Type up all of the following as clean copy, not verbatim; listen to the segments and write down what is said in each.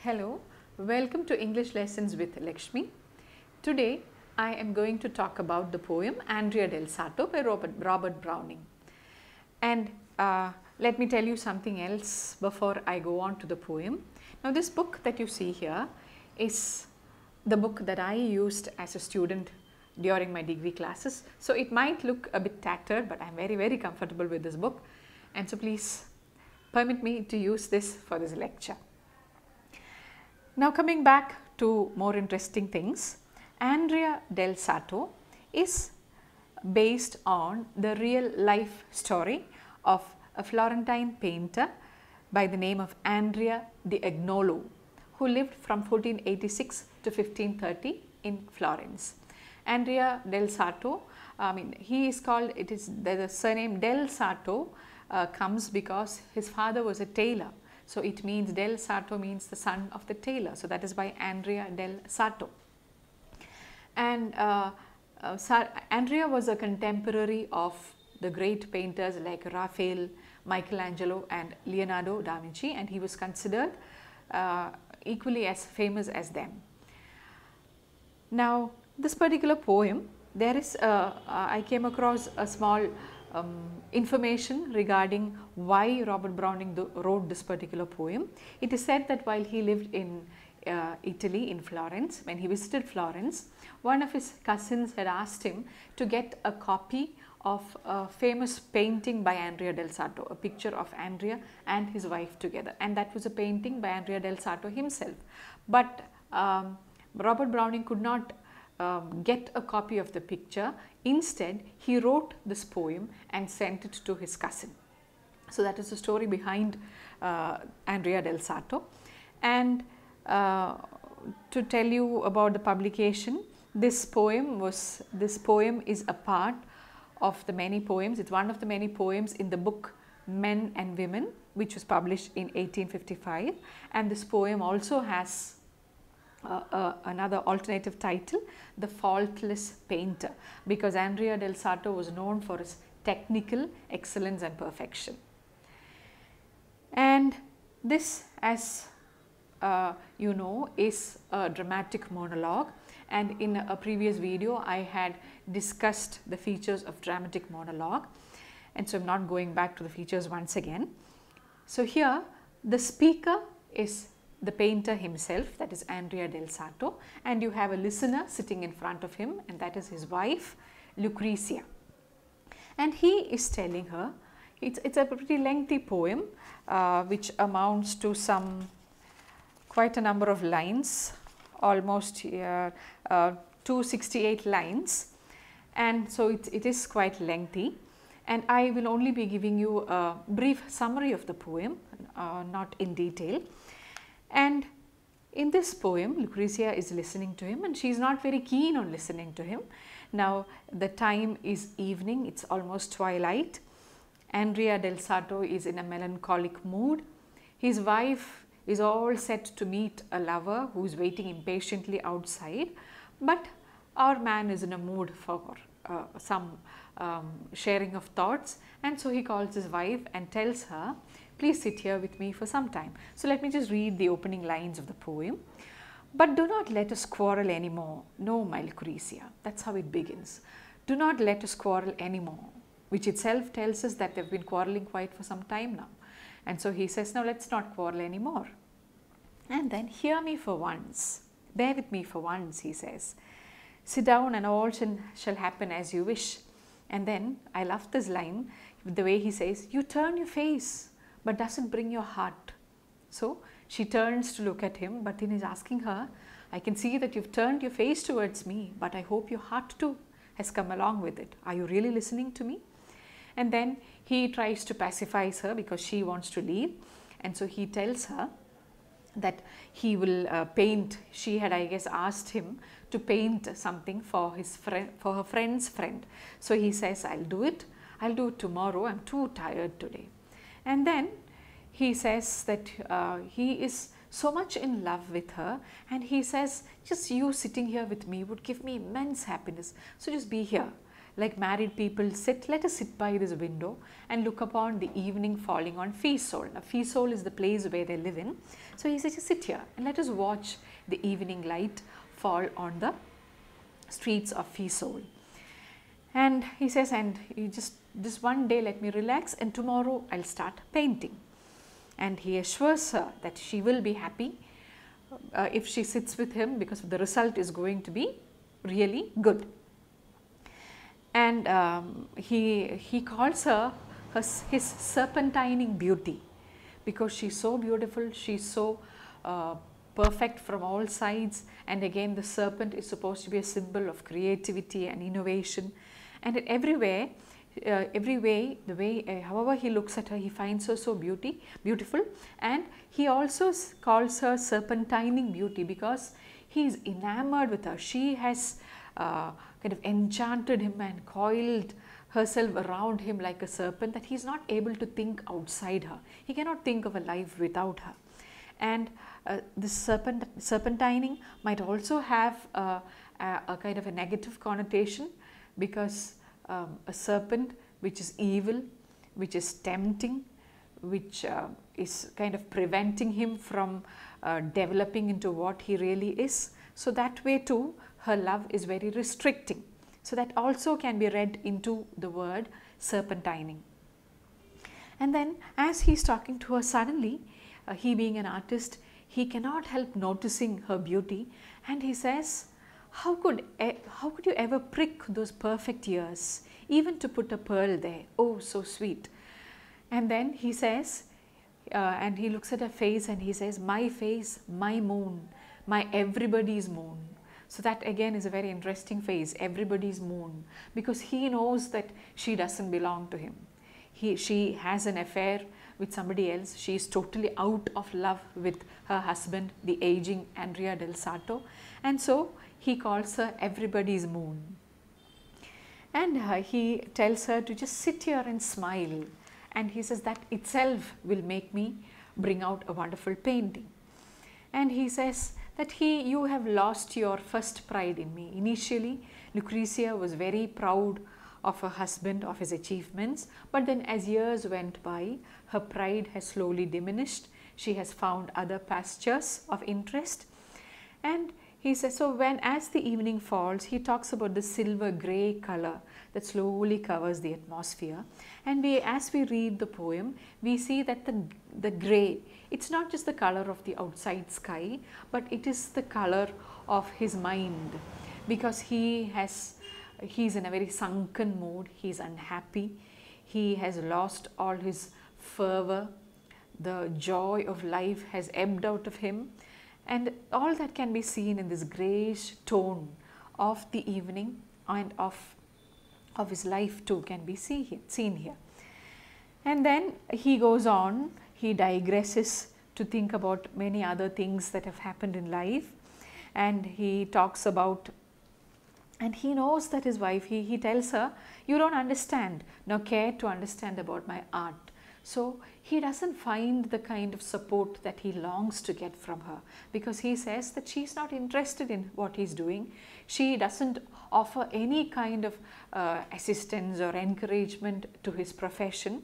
Hello, welcome to English Lessons with Lakshmi. Today I am going to talk about the poem Andrea del Sarto by Robert Browning. And let me tell you something else before I go on to the poem. Now this book that you see here is the book that I used as a student during my degree classes. So it might look a bit tattered, but I am very comfortable with this book, and so please permit me to use this for this lecture. Now coming back to more interesting things, Andrea del Sarto is based on the real life story of a Florentine painter by the name of Andrea di Agnolo, who lived from 1486 to 1530 in Florence. Andrea del Sarto, he is called, the surname del Sarto comes because his father was a tailor. So it means del Sarto means the son of the tailor. So that is why Andrea del Sarto. And Andrea was a contemporary of the great painters like Raphael, Michelangelo and Leonardo da Vinci, and he was considered equally as famous as them. Now this particular poem, there is I came across a small information regarding why Robert Browning wrote this particular poem. It is said that while he lived in Italy, in Florence, when he visited Florence, one of his cousins had asked him to get a copy of a famous painting by Andrea del Sarto, a picture of Andrea and his wife together, and that was a painting by Andrea del Sarto himself. But Robert Browning could not get a copy of the picture. Instead, he wrote this poem and sent it to his cousin. So that is the story behind Andrea del Sarto. And to tell you about the publication, this poem is a part of the many poems. It's one of the many poems in the book Men and Women, which was published in 1855. And this poem also has another alternative title, The Faultless Painter, because Andrea del Sarto was known for his technical excellence and perfection. And this, as you know, is a dramatic monologue, and in a previous video I had discussed the features of dramatic monologue, and so I am not going back to the features once again. So here the speaker is the painter himself, that is Andrea del Sarto, and you have a listener sitting in front of him, and that is his wife Lucrezia. And he is telling her, it's a pretty lengthy poem which amounts to quite a number of lines, almost 268 lines, and so it is quite lengthy, and I will only be giving you a brief summary of the poem, not in detail. And in this poem, Lucrezia is listening to him, and she is not very keen on listening to him. Now the time is evening, it's almost twilight. Andrea del Sarto is in a melancholic mood. His wife is all set to meet a lover who is waiting impatiently outside, but our man is in a mood for some sharing of thoughts, and so he calls his wife and tells her, please sit here with me for some time. So let me just read the opening lines of the poem. But do not let us quarrel anymore. No, my Lucrezia. That's how it begins. Do not let us quarrel anymore, which itself tells us that they've been quarreling quite for some time now. And so he says, now let's not quarrel anymore. And then, hear me for once. Bear with me for once, he says. Sit down and all shall happen as you wish. And then, I love this line, the way he says, you turn your face, but doesn't bring your heart. So she turns to look at him, but then he's asking her, I can see that you've turned your face towards me, but I hope your heart too has come along with it. Are you really listening to me? And then he tries to pacify her because she wants to leave, and so he tells her that he will paint. She had, I guess, asked him to paint something for his friend, for her friend's friend. So he says, I'll do it tomorrow, I'm too tired today. And then he says that he is so much in love with her, and he says, just you sitting here with me would give me immense happiness. So just be here. like married people sit, let us sit by this window and look upon the evening falling on Fiesole. Now Fiesole is the place where they live in. So he says, just sit here and let us watch the evening light fall on the streets of Fiesole. And he says, and you just this one day let me relax, and tomorrow I'll start painting. And he assures her that she will be happy if she sits with him, because the result is going to be really good. And he calls her his serpentining beauty, because she's so beautiful, she's so perfect from all sides. And again, the serpent is supposed to be a symbol of creativity and innovation. And in every way, however he looks at her, he finds her so beautiful. And he also calls her serpentining beauty, because he is enamored with her. She has kind of enchanted him and coiled herself around him like a serpent, that he is not able to think outside her. He cannot think of a life without her. And this serpentining might also have a kind of a negative connotation, because a serpent which is evil, which is tempting, which is kind of preventing him from developing into what he really is. So that way too, her love is very restricting. So that also can be read into the word serpentining. And then as he's talking to her, suddenly, he being an artist, he cannot help noticing her beauty, and he says, how could you ever prick those perfect ears, even to put a pearl there? Oh, so sweet. And then he says, and he looks at her face and he says, my face, my moon, my everybody's moon. So that again is a very interesting phrase, everybody's moon, because he knows that she doesn't belong to him. She has an affair with somebody else. She is totally out of love with her husband, the aging Andrea del Sarto, and so he calls her everybody's moon. And he tells her to just sit here and smile, and he says that itself will make me bring out a wonderful painting. And he says that you have lost your first pride in me. Initially, Lucrezia was very proud of her husband, of his achievements, but then as years went by, her pride has slowly diminished. She has found other pastures of interest. And he says, so as the evening falls, he talks about the silver grey color that slowly covers the atmosphere. And as we read the poem, we see that the grey, it's not just the color of the outside sky, but it is the color of his mind, because he's in a very sunken mood, he's unhappy, he has lost all his fervor, the joy of life has ebbed out of him, and all that can be seen in this greyish tone of the evening, and of his life too can be seen here. And then he goes on, he digresses to think about many other things that have happened in life, and he talks about, and he knows that his wife, he tells her, you don't understand nor care to understand about my art. So he doesn't find the kind of support that he longs to get from her, because he says that she's not interested in what he's doing. She doesn't offer any kind of assistance or encouragement to his profession,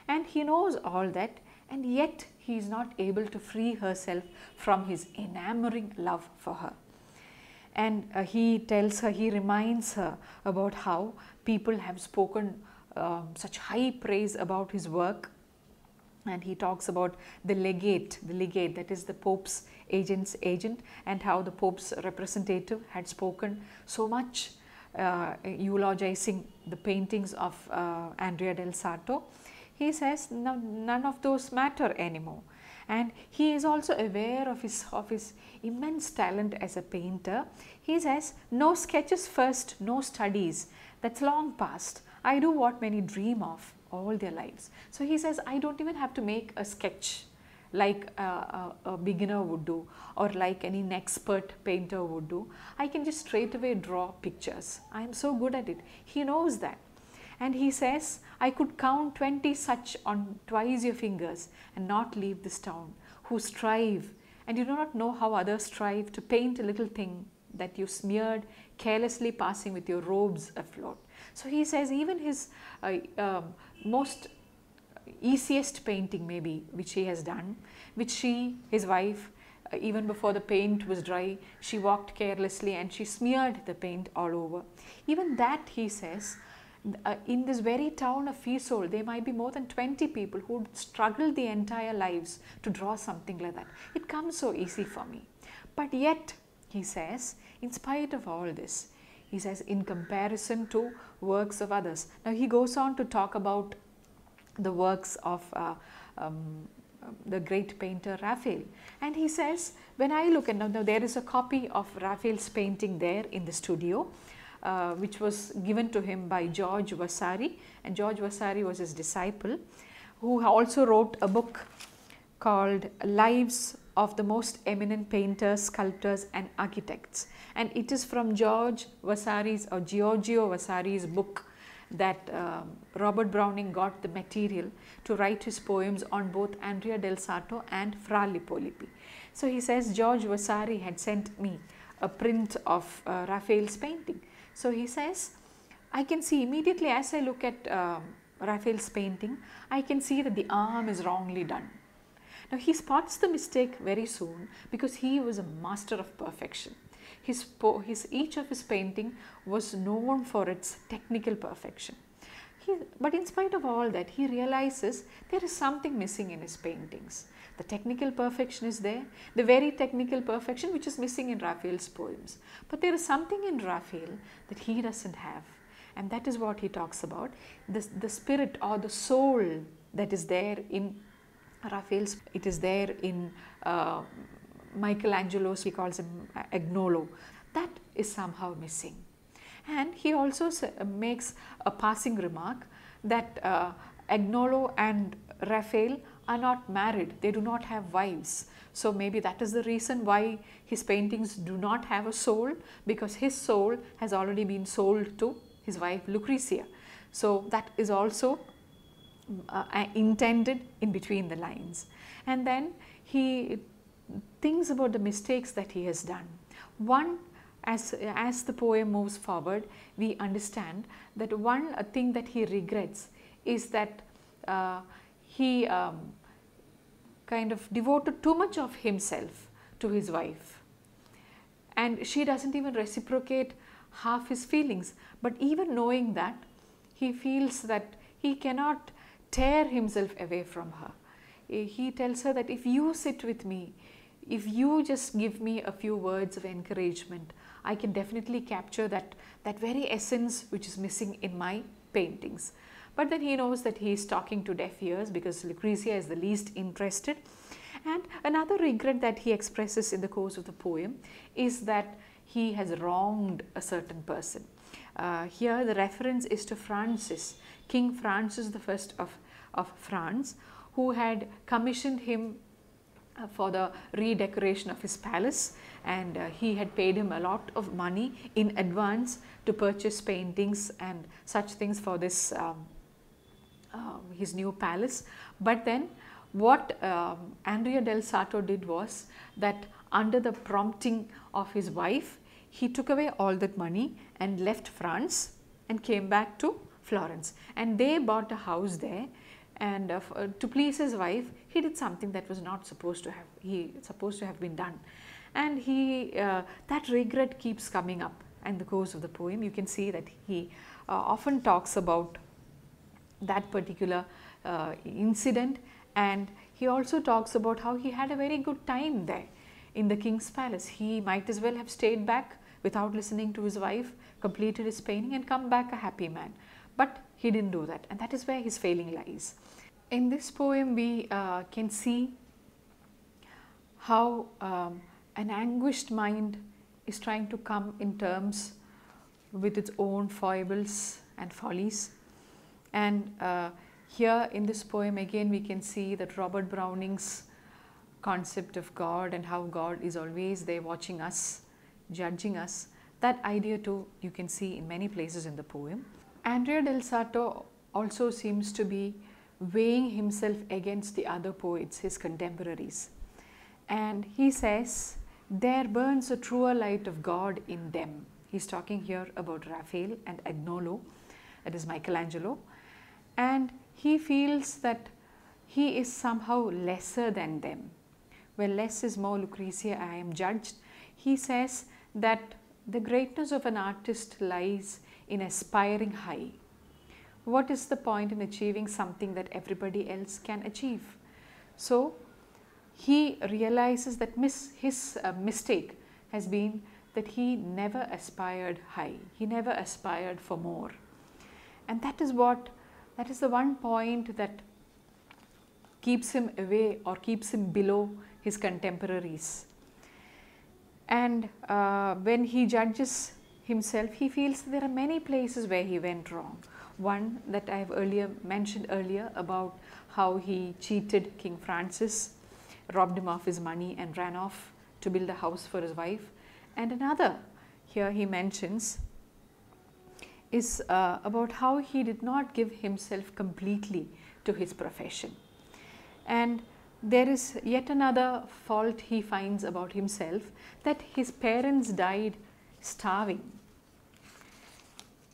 and he knows all that, and yet he is not able to free herself from his enamoring love for her. And he tells her, he reminds her about how people have spoken such high praise about his work. And he talks about the legate, that is the Pope's agent's agent, and how the Pope's representative had spoken so much eulogizing the paintings of Andrea del Sarto. He says none of those matter anymore. And he is also aware of his immense talent as a painter. He says, no sketches first, no studies, that's long past. I do what many dream of all their lives. So he says, I don't even have to make a sketch like a beginner would do, or like any expert painter would do. I can just straight away draw pictures. I am so good at it. He knows that. And he says, I could count 20 such on twice your fingers and not leave this town, who strive, and you do not know how others strive, to paint a little thing that you smeared, carelessly passing with your robes afloat. So he says even his most easiest painting maybe which he has done, which his wife, even before the paint was dry, she walked carelessly and she smeared the paint all over. Even that, he says, in this very town of Fiesole, there might be more than 20 people who struggled the entire lives to draw something like that. It comes so easy for me. But yet, he says, in spite of all this, he says, in comparison to works of others. Now he goes on to talk about the works of the great painter Raphael, and he says, when I look at, now there is a copy of Raphael's painting there in the studio, which was given to him by George Vasari, and George Vasari was his disciple, who also wrote a book called Lives of the Most Eminent Painters, Sculptors and Architects, and it is from Giorgio Vasari's book that Robert Browning got the material to write his poems on both Andrea del Sarto and Fra Lippo. So he says George Vasari had sent me a print of Raphael's painting. So he says, I can see immediately as I look at Raphael's painting, I can see that the arm is wrongly done. Now he spots the mistake very soon because he was a master of perfection. Each of his painting was known for its technical perfection. But in spite of all that, he realizes there is something missing in his paintings. The technical perfection is there, the very technical perfection which is missing in Raphael's poems. But there is something in Raphael that he doesn't have, and that is what he talks about, the spirit or the soul that is there in Raphael's. It is there in Michelangelo's, he calls him Agnolo. That is somehow missing. And he also makes a passing remark that Agnolo and Raphael are not married, they do not have wives. So maybe that is the reason why his paintings do not have a soul, because his soul has already been sold to his wife Lucrezia. So that is also intended in between the lines. And then he thinks about the mistakes that he has done. One, as the poem moves forward, we understand that one thing that he regrets is that he kind of devoted too much of himself to his wife, and she doesn't even reciprocate half his feelings. But even knowing that, he feels that he cannot tear himself away from her. He tells her that if you sit with me, if you just give me a few words of encouragement, I can definitely capture that very essence which is missing in my paintings. But then he knows that he is talking to deaf ears because Lucrezia is the least interested. And another regret that he expresses in the course of the poem is that he has wronged a certain person. Here the reference is to Francis, King Francis I of France, who had commissioned him for the redecoration of his palace, and he had paid him a lot of money in advance to purchase paintings and such things for this his new palace. But then what Andrea del Sarto did was that under the prompting of his wife, he took away all that money and left France and came back to Florence, and they bought a house there. And to please his wife, he did something that was not supposed to have been done, and that regret keeps coming up. In the course of the poem, you can see that he often talks about that particular incident, and he also talks about how he had a very good time there in the king's palace. He might as well have stayed back without listening to his wife, completed his painting and come back a happy man. But he didn't do that, and that is where his failing lies. In this poem, we can see how an anguished mind is trying to come in terms with its own foibles and follies. And here in this poem again we can see that Robert Browning's concept of God and how God is always there watching us, judging us. That idea too you can see in many places in the poem. Andrea del Sarto also seems to be weighing himself against the other poets, his contemporaries. And he says, there burns a truer light of God in them. He's talking here about Raphael and Agnolo. that is Michelangelo, and he feels that he is somehow lesser than them. Where less is more, Lucrezia, I am judged. He says that the greatness of an artist lies in aspiring high. What is the point in achieving something that everybody else can achieve? So he realizes that his mistake has been that he never aspired high. He never aspired for more. And that is the one point that keeps him away or keeps him below his contemporaries. And when he judges himself, he feels there are many places where he went wrong. One that I have mentioned earlier about how he cheated King Francis, robbed him of his money and ran off to build a house for his wife. And another here he mentions is about how he did not give himself completely to his profession. And there is yet another fault he finds about himself, that his parents died starving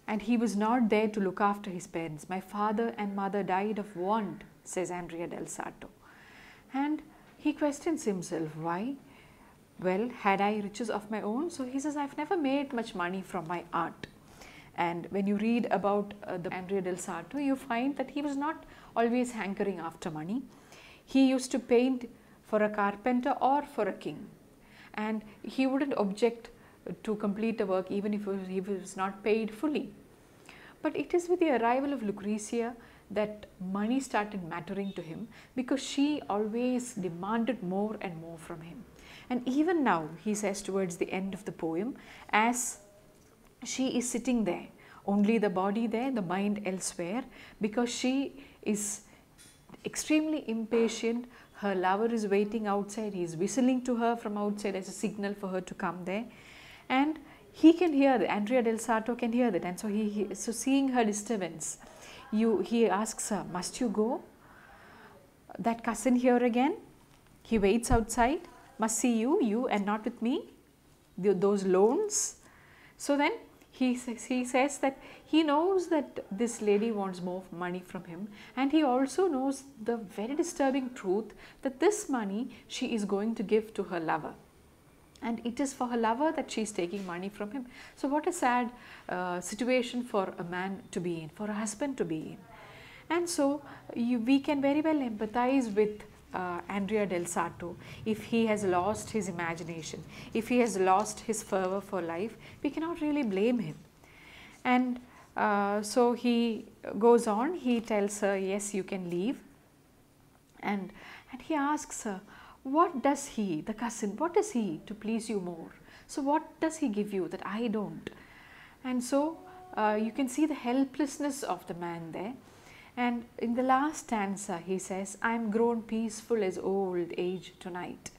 and he was not there to look after his parents. My father and mother died of want, says Andrea del Sarto. And he questions himself, why? Well, had I riches of my own? So he says, I've never made much money from my art. And when you read about the Andrea del Sarto, you find that he was not always hankering after money. He used to paint for a carpenter or for a king, and he wouldn't object to complete a work even if he was not paid fully. But it is with the arrival of Lucrezia that money started mattering to him, because she always demanded more and more from him. And even now, he says towards the end of the poem, as she is sitting there, only the body there, the mind elsewhere, because she is extremely impatient. Her lover is waiting outside. He is whistling to her from outside as a signal for her to come there, and he can hear that. Andrea del Sarto can hear that, and so so seeing her disturbance, he asks her, must you go? That cousin here again? He waits outside, must see you and not with me? Those loans. So then he says that he knows that this lady wants more money from him, and he also knows the very disturbing truth that this money she is going to give to her lover, and it is for her lover that she is taking money from him. So what a sad situation for a man to be in, for a husband to be in. And so we can very well empathize with Andrea del Sarto. If he has lost his imagination, if he has lost his fervor for life, we cannot really blame him. And so he goes on, he tells her, yes, you can leave. And he asks her, what does he, the cousin, what does he to please you more? So what does he give you that I don't? And so you can see the helplessness of the man there. And in the last stanza, he says, I am grown peaceful as old age tonight.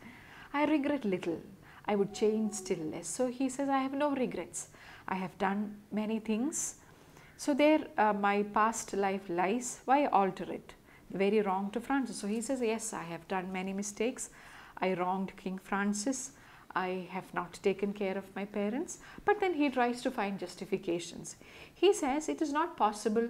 I regret little, I would change still less. So he says, I have no regrets. I have done many things. So there my past life lies, why alter it? The very wrong to Francis. So he says, yes, I have done many mistakes. I wronged King Francis. I have not taken care of my parents. But then he tries to find justifications. He says it is not possible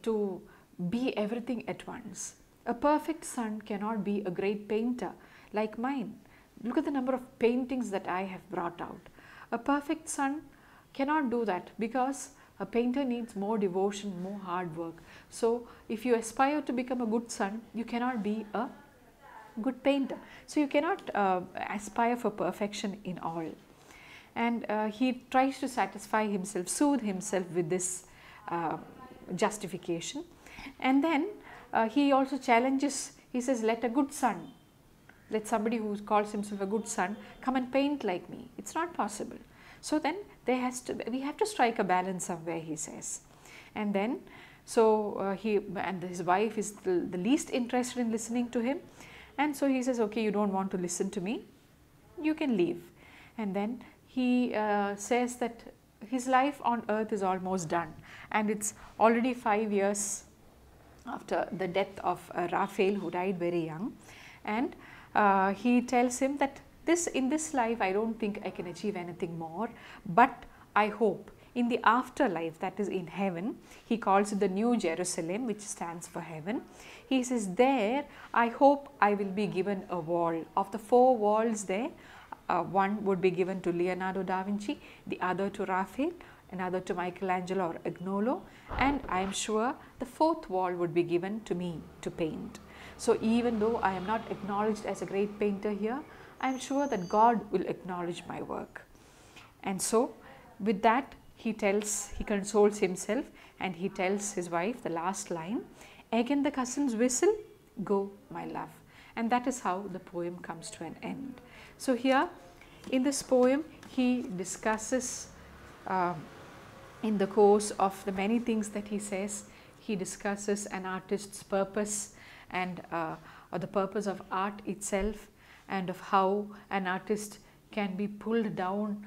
to be everything at once. A perfect son cannot be a great painter like mine. Look at the number of paintings that I have brought out. A perfect son cannot do that, because a painter needs more devotion, more hard work. So if you aspire to become a good son, you cannot be a good painter. So you cannot aspire for perfection in all. And he tries to satisfy himself, soothe himself with this justification. And then he also challenges, he says, let a good son, let somebody who calls himself a good son come and paint like me. It's not possible. So then we have to strike a balance somewhere, he says. And then so his wife is the least interested in listening to him, and so he says, okay, you don't want to listen to me, you can leave. And then he says that his life on earth is almost done, and it's already 5 years after the death of Raphael, who died very young. And he tells him that in this life I don't think I can achieve anything more, but I hope in the afterlife, that is in heaven, he calls it the New Jerusalem, which stands for heaven. He says, there I hope I will be given a wall. Of the 4 walls there, one would be given to Leonardo da Vinci, the other to Raphael, another to Michelangelo or Agnolo, and I am sure the 4th wall would be given to me to paint. So even though I am not acknowledged as a great painter here, I am sure that God will acknowledge my work. And so with that, he consoles himself, and he tells his wife the last line, again the cousins whistle, go my love. And that is how the poem comes to an end. So here in this poem, he discusses in the course of the many things that he says, he discusses an artist's purpose and or the purpose of art itself, and of how an artist can be pulled down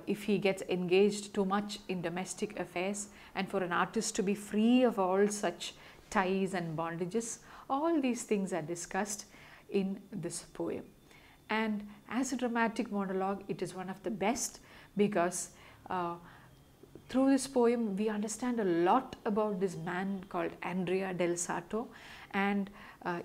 if he gets engaged too much in domestic affairs, and for an artist to be free of all such ties and bondages. All these things are discussed in this poem. And as a dramatic monologue, it is one of the best, because through this poem we understand a lot about this man called Andrea del Sarto, and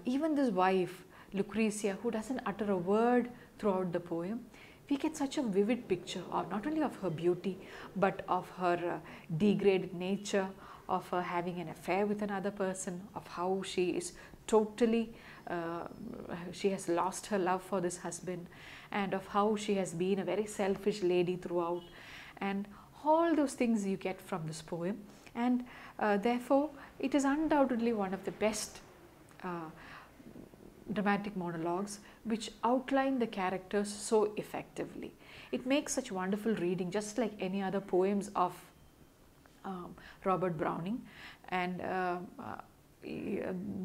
even this wife Lucrezia, who doesn't utter a word throughout the poem. We get such a vivid picture of not only of her beauty, but of her degraded nature, of her having an affair with another person, of how she is totally, she has lost her love for this husband, and of how she has been a very selfish lady throughout, and all those things you get from this poem. And therefore it is undoubtedly one of the best dramatic monologues which outline the characters so effectively. It makes such wonderful reading, just like any other poems of Robert Browning. And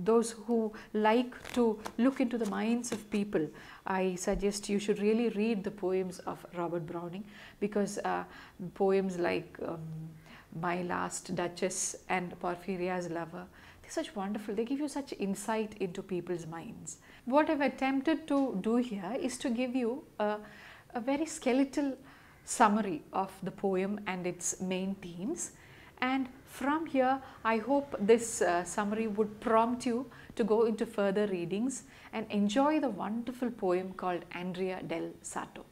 those who like to look into the minds of people, I suggest you should really read the poems of Robert Browning, because poems like My Last Duchess and Porphyria's Lover, they're such wonderful, they give you such insight into people's minds. What I've attempted to do here is to give you a very skeletal summary of the poem and its main themes. And from here, I hope this summary would prompt you to go into further readings and enjoy the wonderful poem called Andrea del Sarto.